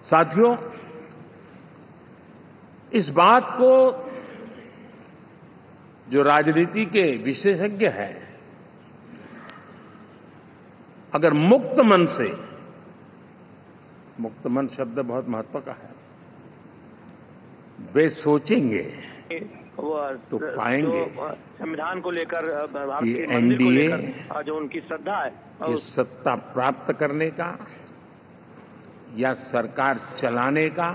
साथियों, इस बात को जो राजनीति के विशेषज्ञ हैं, अगर मुक्त मन से, मुक्त मन शब्द बहुत महत्व का है, वे सोचेंगे तो पाएंगे संविधान को लेकर कि एनडीए जो उनकी श्रद्धा है कि सत्ता प्राप्त करने का या सरकार चलाने का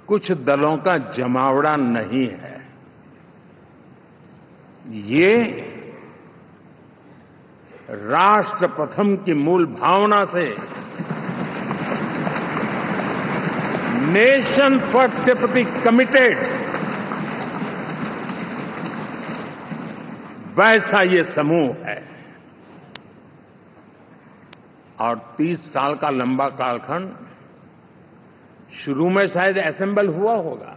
कुछ दलों का जमावड़ा नहीं है। ये राष्ट्र प्रथम की मूल भावना से नेशन फर्स्ट के प्रति कमिटेड वैसा ये समूह है। और 30 साल का लंबा कालखंड शुरू में शायद असेंबल हुआ होगा,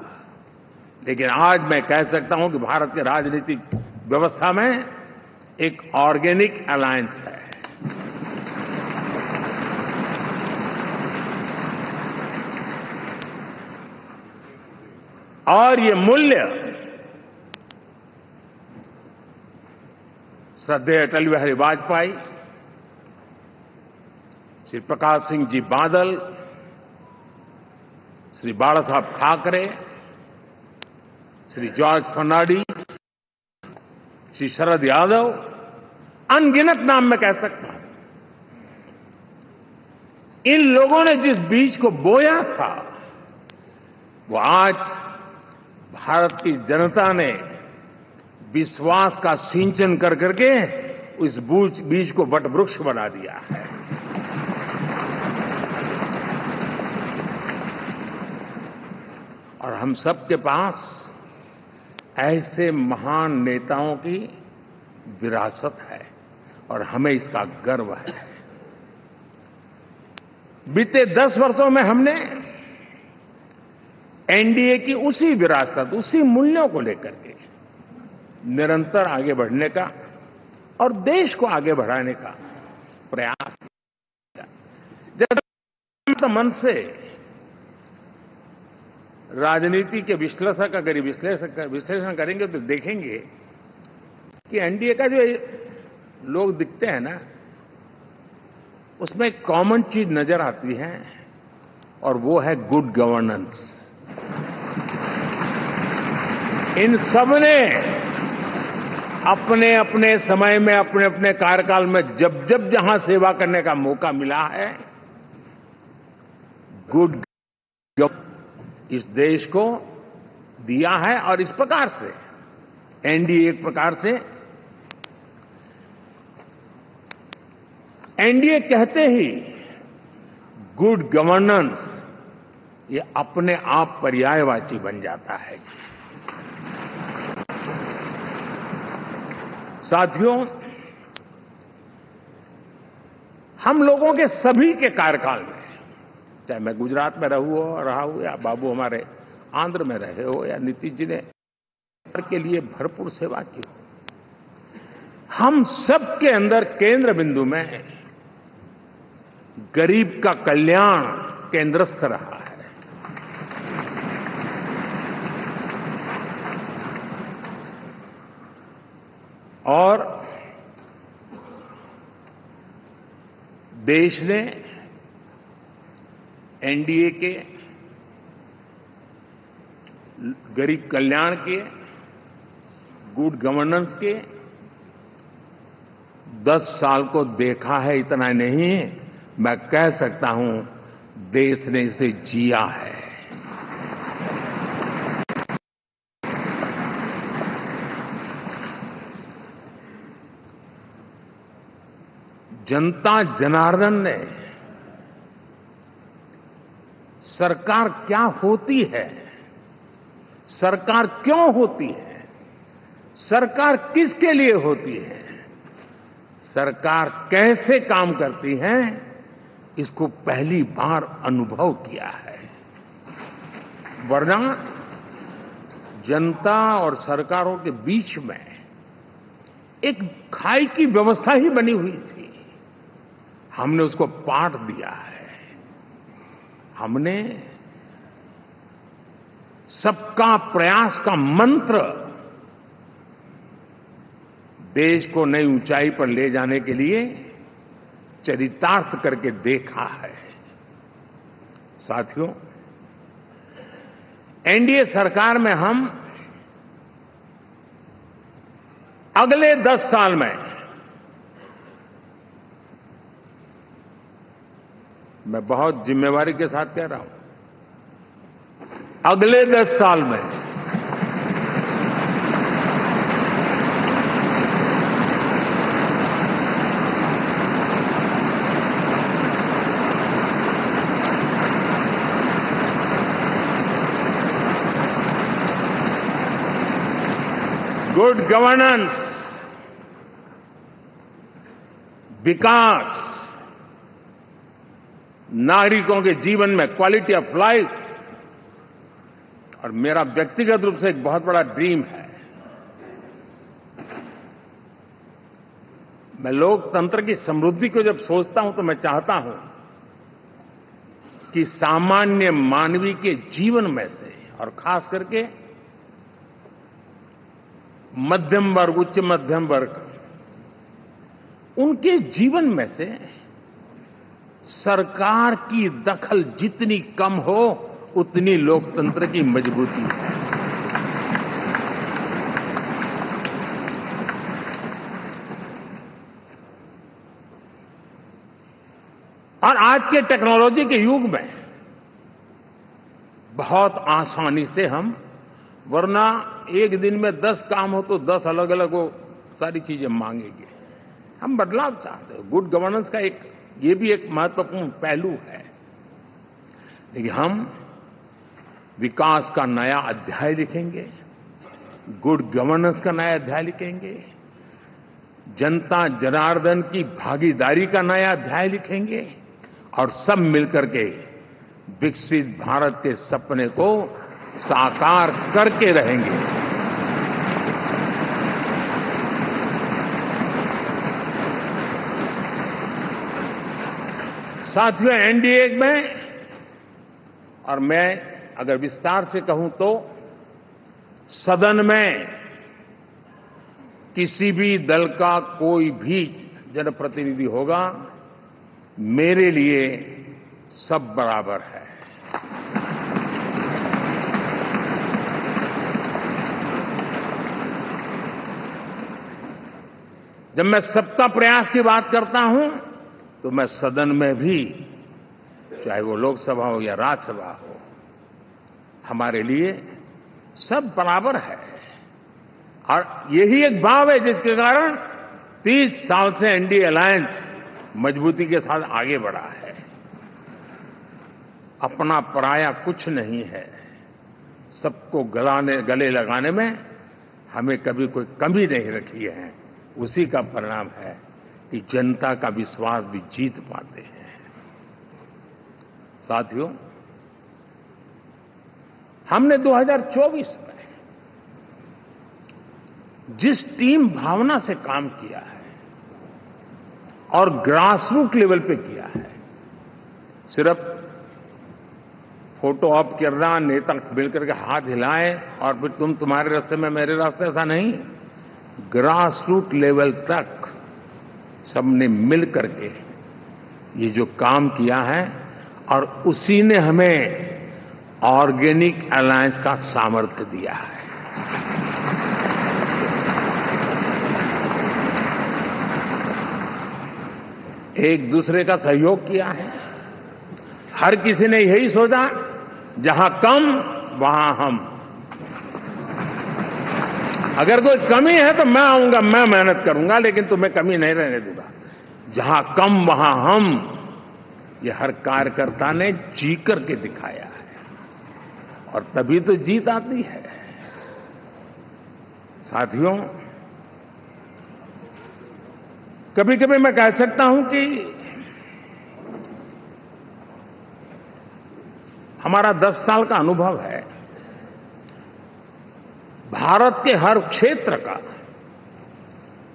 लेकिन आज मैं कह सकता हूं कि भारत के राजनीतिक व्यवस्था में एक ऑर्गेनिक अलायंस है। और ये मूल्य श्रद्धेय अटल बिहारी वाजपेयी, श्री प्रकाश सिंह जी बादल, श्री बाला साहब ठाकरे, श्री जॉर्ज फर्नांडिस, श्री शरद यादव, अनगिनत नाम मैं कह सकता हूं। इन लोगों ने जिस बीज को बोया था, वो आज भारत की जनता ने विश्वास का सिंचन कर करके उस बीज को वटवृक्ष बना दिया है। और हम सबके पास ऐसे महान नेताओं की विरासत है और हमें इसका गर्व है। बीते 10 वर्षों में हमने एनडीए की उसी विरासत, उसी मूल्यों को लेकर के निरंतर आगे बढ़ने का और देश को आगे बढ़ाने का प्रयास किया। जब मन से राजनीति के विश्लेषक अगर विश्लेषण करेंगे तो देखेंगे कि एनडीए का जो लोग दिखते हैं ना, उसमें एक कॉमन चीज नजर आती है और वो है गुड गवर्नेंस। इन सबने अपने अपने समय में, अपने अपने कार्यकाल में जब जब जहां सेवा करने का मौका मिला है, गुड इस देश को दिया है। और इस प्रकार से एनडीए एक प्रकार से, एनडीए कहते ही गुड गवर्नेंस ये अपने आप पर्यायवाची बन जाता है। साथियों, हम लोगों के सभी के कार्यकाल में, चाहे मैं गुजरात में रहा हूं या बाबू हमारे आंध्र में रहे हो या नीतीश जी ने के लिए भरपूर सेवा की हो, हम सबके अंदर केंद्र बिंदु में गरीब का कल्याण केंद्रस्थ रहा है। और देश ने एनडीए के गरीब कल्याण के, गुड गवर्नेंस के 10 साल को देखा है। इतना नहीं, मैं कह सकता हूं देश ने इसे जिया है। जनता जनार्दन ने सरकार क्या होती है, सरकार क्यों होती है, सरकार किसके लिए होती है, सरकार कैसे काम करती है, इसको पहली बार अनुभव किया है। वरना जनता और सरकारों के बीच में एक खाई की व्यवस्था ही बनी हुई थी। हमने उसको पाठ दिया है। हमने सबका प्रयास का मंत्र देश को नई ऊंचाई पर ले जाने के लिए चरितार्थ करके देखा है। साथियों, एनडीए सरकार में हम अगले 10 साल में, मैं बहुत जिम्मेवारी के साथ कह रहा हूं, अगले 10 साल में गुड गवर्नेंस, विकास, नागरिकों के जीवन में क्वालिटी ऑफ लाइफ, और मेरा व्यक्तिगत रूप से एक बहुत बड़ा ड्रीम है, मैं लोकतंत्र की समृद्धि को जब सोचता हूं तो मैं चाहता हूं कि सामान्य मानवीय के जीवन में से, और खास करके मध्यम वर्ग, उच्च मध्यम वर्ग, उनके जीवन में से सरकार की दखल जितनी कम हो उतनी लोकतंत्र की मजबूती है। और आज के टेक्नोलॉजी के युग में बहुत आसानी से हम, वरना एक दिन में 10 काम हो तो 10 अलग अलग वो सारी चीजें मांगेंगे। हम बदलाव चाहते हैं। गुड गवर्नेंस का ये भी एक महत्वपूर्ण पहलू है। लेकिन हम विकास का नया अध्याय लिखेंगे, गुड गवर्नेंस का नया अध्याय लिखेंगे, जनता जनार्दन की भागीदारी का नया अध्याय लिखेंगे, और सब मिलकर के विकसित भारत के सपने को साकार करके रहेंगे। साथियों, एनडीए में, और मैं अगर विस्तार से कहूं तो सदन में किसी भी दल का कोई भी जनप्रतिनिधि होगा, मेरे लिए सब बराबर है। जब मैं सबका प्रयास की बात करता हूं तो मैं सदन में भी, चाहे वो लोकसभा हो या राज्यसभा हो, हमारे लिए सब बराबर है। और यही एक भाव है जिसके कारण 30 साल से एनडीए अलायंस मजबूती के साथ आगे बढ़ा है। अपना पराया कुछ नहीं है। सबको गले लगाने में हमें कभी कोई कमी नहीं रखी है। उसी का परिणाम है कि जनता का विश्वास भी जीत पाते हैं। साथियों, हमने 2024 में जिस टीम भावना से काम किया है और ग्रासरूट लेवल पे किया है, सिर्फ फोटो ऑप करना, नेता मिलकर के हाथ हिलाएं और फिर तुम्हारे रास्ते में मेरे रास्ते, ऐसा नहीं। ग्रासरूट लेवल तक सबने मिल करके ये जो काम किया है, और उसी ने हमें ऑर्गेनिक अलायंस का सामर्थ्य दिया है। एक दूसरे का सहयोग किया है। हर किसी ने यही सोचा, जहां कम वहां हम। अगर कोई कमी है तो मैं आऊंगा, मैं मेहनत करूंगा, लेकिन तुम्हें कमी नहीं रहने दूंगा। जहां कम वहां हम, ये हर कार्यकर्ता ने जी करके दिखाया है, और तभी तो जीत आती है। साथियों, कभी कभी मैं कह सकता हूं कि हमारा 10 साल का अनुभव है, भारत के हर क्षेत्र का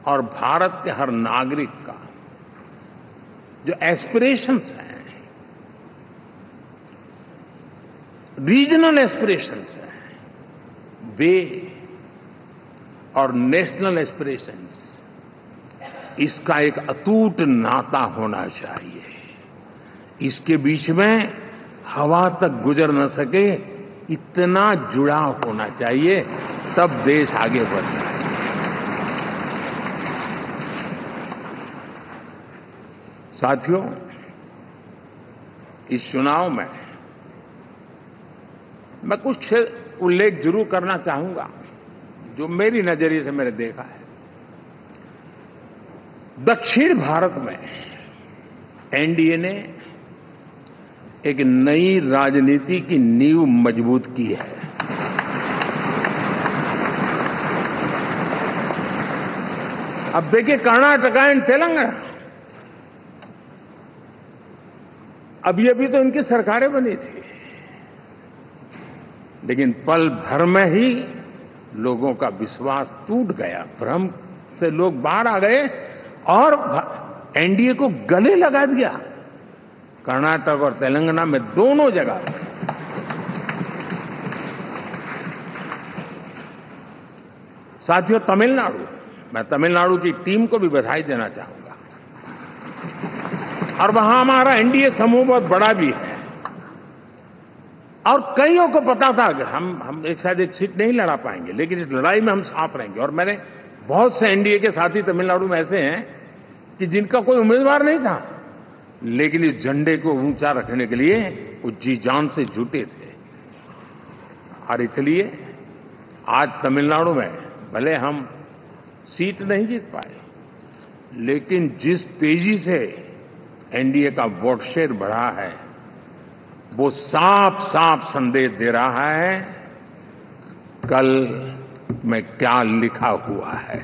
और भारत के हर नागरिक का जो एस्पिरेशंस हैं, रीजनल एस्पिरेशंस हैं, वे और नेशनल एस्पिरेशंस, इसका एक अटूट नाता होना चाहिए। इसके बीच में हवा तक गुजर न सके इतना जुड़ाव होना चाहिए, तब देश आगे बढ़ता है। साथियों, इस चुनाव में मैं कुछ उल्लेख जरूर करना चाहूंगा जो मेरी नजरिए से मैंने देखा है। दक्षिण भारत में एनडीए ने एक नई राजनीति की नींव मजबूत की है। अब देखिए, कर्नाटक एंड तेलंगाना, अभी तो इनकी सरकारें बनी थी, लेकिन पल भर में ही लोगों का विश्वास टूट गया, भ्रम से लोग बाहर आ गए और एनडीए को गले लगा दिया। कर्नाटक और तेलंगाना में दोनों जगह साथियों, तमिलनाडु, मैं तमिलनाडु की टीम को भी बधाई देना चाहूंगा। और वहां हमारा एनडीए समूह बहुत बड़ा भी है और कईयों को पता था कि हम एक साथ एक सीट नहीं लड़ा पाएंगे, लेकिन इस लड़ाई में हम साथ रहेंगे। और मैंने बहुत से एनडीए के साथी तमिलनाडु में ऐसे हैं कि जिनका कोई उम्मीदवार नहीं था, लेकिन इस झंडे को ऊंचा रखने के लिए वो जी जान से जुटे थे। और इसलिए आज तमिलनाडु में भले हम सीट नहीं जीत पाए, लेकिन जिस तेजी से एनडीए का वोट शेयर बढ़ा है, वो साफ साफ संदेश दे रहा है कल में क्या लिखा हुआ है।